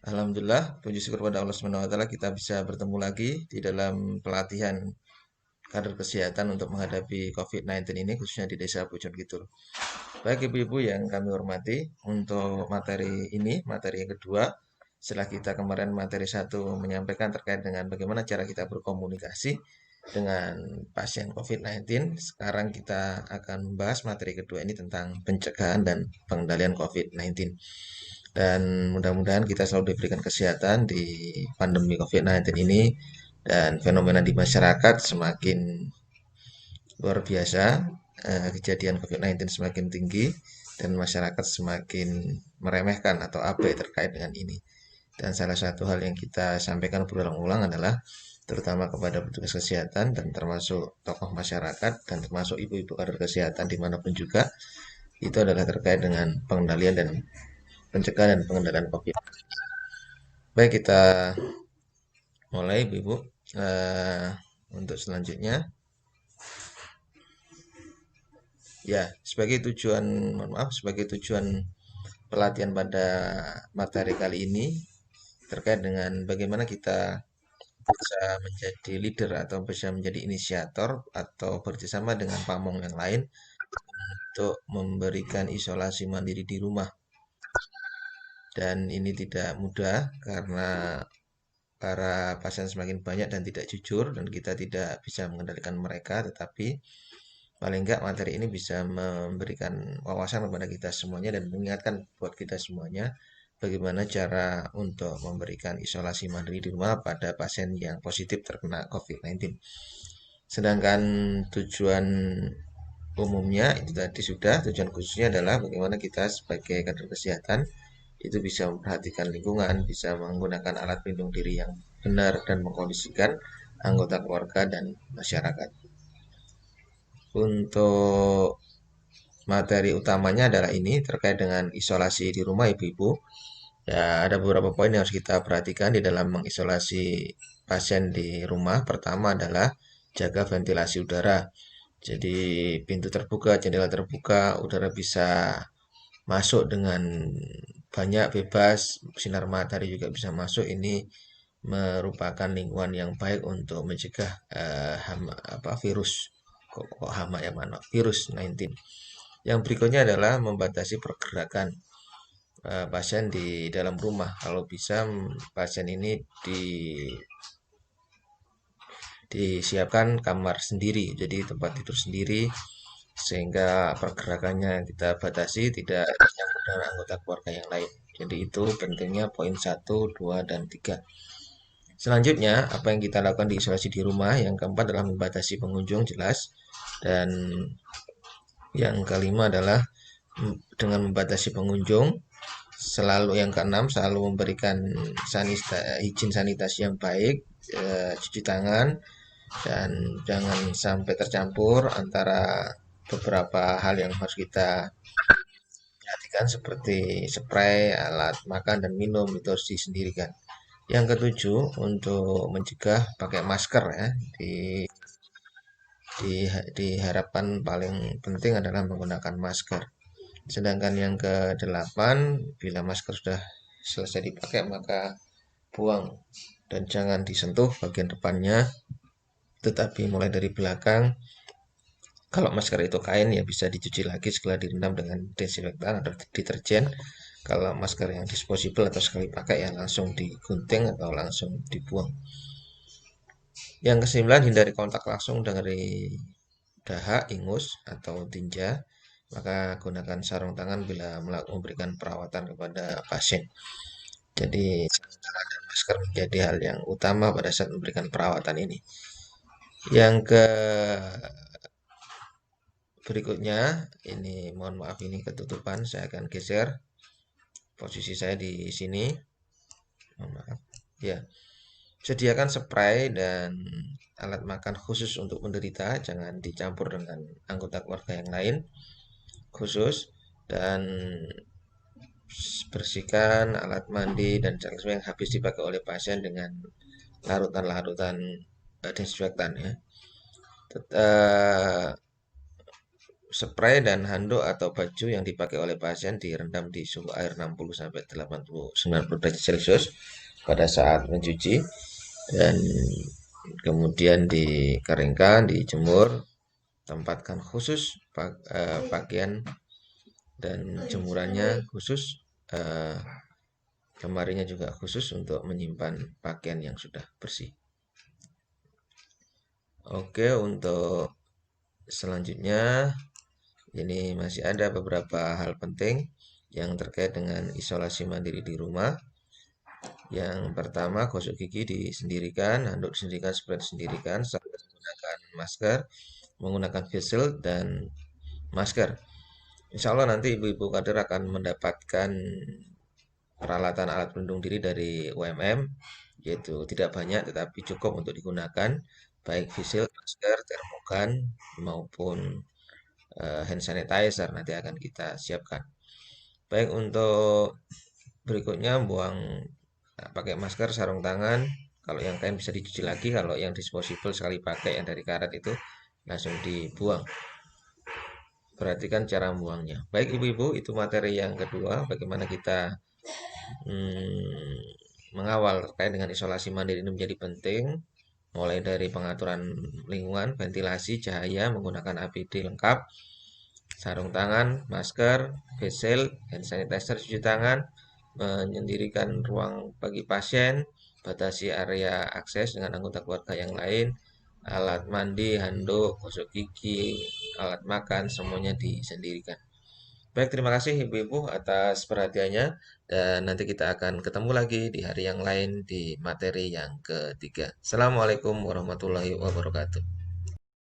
Alhamdulillah, puji syukur pada Allah Subhanahu wa taala kita bisa bertemu lagi di dalam pelatihan kader kesehatan untuk menghadapi COVID-19 ini khususnya di Desa Bojonegoro. Baik Ibu-ibu yang kami hormati, untuk materi ini, materi yang kedua, setelah kita kemarin materi satu menyampaikan terkait dengan bagaimana cara kita berkomunikasi dengan pasien COVID-19, sekarang kita akan membahas materi kedua ini tentang pencegahan dan pengendalian COVID-19. Dan mudah-mudahan kita selalu diberikan kesehatan di pandemi COVID-19 ini dan fenomena di masyarakat semakin luar biasa, kejadian COVID-19 semakin tinggi dan masyarakat semakin meremehkan atau abai terkait dengan ini. Dan salah satu hal yang kita sampaikan berulang-ulang adalah terutama kepada petugas kesehatan dan termasuk tokoh masyarakat dan termasuk ibu-ibu kader kesehatan dimanapun juga itu adalah terkait dengan pengendalian dan pencegahan dan pengendalian COVID. Baik, kita mulai, Ibu. Eh, untuk selanjutnya, ya, mohon maaf, sebagai tujuan pelatihan pada materi kali ini terkait dengan bagaimana kita bisa menjadi leader atau bisa menjadi inisiator atau bekerjasama dengan pamong yang lain untuk memberikan isolasi mandiri di rumah. Dan ini tidak mudah karena para pasien semakin banyak dan tidak jujur dan kita tidak bisa mengendalikan mereka, tetapi paling enggak materi ini bisa memberikan wawasan kepada kita semuanya dan mengingatkan buat kita semuanya bagaimana cara untuk memberikan isolasi mandiri di rumah pada pasien yang positif terkena COVID-19. Sedangkan tujuan umumnya itu tadi sudah, tujuan khususnya adalah bagaimana kita sebagai kader kesehatan itu bisa memperhatikan lingkungan, bisa menggunakan alat pelindung diri yang benar dan mengkondisikan anggota keluarga dan masyarakat. Untuk materi utamanya adalah ini terkait dengan isolasi di rumah ibu-ibu. Ya, ada beberapa poin yang harus kita perhatikan di dalam mengisolasi pasien di rumah. Pertama adalah jaga ventilasi udara. Jadi pintu terbuka, jendela terbuka, udara bisa masuk dengan banyak bebas, sinar matahari juga bisa masuk. Ini merupakan lingkungan yang baik untuk mencegah virus kok hama ya mana virus 19. Yang berikutnya adalah membatasi pergerakan pasien di dalam rumah. Kalau bisa pasien ini disiapkan kamar sendiri, jadi tempat tidur sendiri sehingga pergerakannya kita batasi tidak tercampur dengan anggota keluarga yang lain. Jadi itu pentingnya poin 1, 2, dan 3. Selanjutnya, apa yang kita lakukan di isolasi di rumah? Yang keempat adalah membatasi pengunjung jelas. Dan yang kelima adalah dengan membatasi pengunjung. Selalu yang keenam, selalu memberikan izin sanitasi yang baik, cuci tangan, dan jangan sampai tercampur antara beberapa hal yang harus kita perhatikan seperti spray, alat makan dan minum itu harus disendirikan. Yang ketujuh, untuk mencegah pakai masker ya. Di, diharapkan paling penting adalah menggunakan masker. Sedangkan yang kedelapan, bila masker sudah selesai dipakai maka buang dan jangan disentuh bagian depannya, tetapi mulai dari belakang. Kalau masker itu kain ya bisa dicuci lagi setelah direndam dengan desinfektan atau deterjen. Kalau masker yang disposable atau sekali pakai ya langsung digunting atau langsung dibuang. Yang kesembilan, hindari kontak langsung dari dahak, ingus, atau tinja. Maka gunakan sarung tangan bila memberikan perawatan kepada pasien. Jadi sarung tangan dan masker menjadi hal yang utama pada saat memberikan perawatan ini. Yang ke berikutnya, ini mohon maaf ini ketutupan, saya akan geser posisi saya di sini. Mohon maaf. Ya, sediakan spray dan alat makan khusus untuk penderita, jangan dicampur dengan anggota keluarga yang lain khusus, dan bersihkan alat mandi dan selang yang habis dipakai oleh pasien dengan larutan-larutan desinfektan ya. spray dan handuk atau baju yang dipakai oleh pasien direndam di suhu air 60 sampai 90 derajat Celcius pada saat mencuci dan kemudian dikeringkan, dijemur, tempatkan khusus pakaian dan jemurannya khusus, eh, lemarinya juga khusus untuk menyimpan pakaian yang sudah bersih. Oke, untuk selanjutnya ini masih ada beberapa hal penting yang terkait dengan isolasi mandiri di rumah. Yang pertama, gosok gigi disendirikan, handuk disendirikan, spray disendirikan, sambil menggunakan masker, menggunakan face shield dan masker. Insya Allah nanti ibu-ibu kader akan mendapatkan peralatan alat pelindung diri dari UMM, yaitu tidak banyak tetapi cukup untuk digunakan, baik face shield, masker, termogan, maupun hand sanitizer nanti akan kita siapkan. Baik, untuk berikutnya buang pakai masker, sarung tangan. Kalau yang kain bisa dicuci lagi, kalau yang disposable sekali pakai yang dari karet itu langsung dibuang. Perhatikan cara membuangnya. Baik ibu-ibu, itu materi yang kedua, bagaimana kita mengawal terkait dengan isolasi mandiri ini menjadi penting. Mulai dari pengaturan lingkungan, ventilasi, cahaya, menggunakan APD lengkap, sarung tangan, masker, face shield, hand sanitizer, cuci tangan, menyendirikan ruang bagi pasien, batasi area akses dengan anggota keluarga yang lain, alat mandi, handuk, gosok gigi, alat makan, semuanya disendirikan. Baik, terima kasih Ibu-Ibu atas perhatiannya dan nanti kita akan ketemu lagi di hari yang lain di materi yang ketiga. Assalamualaikum warahmatullahi wabarakatuh.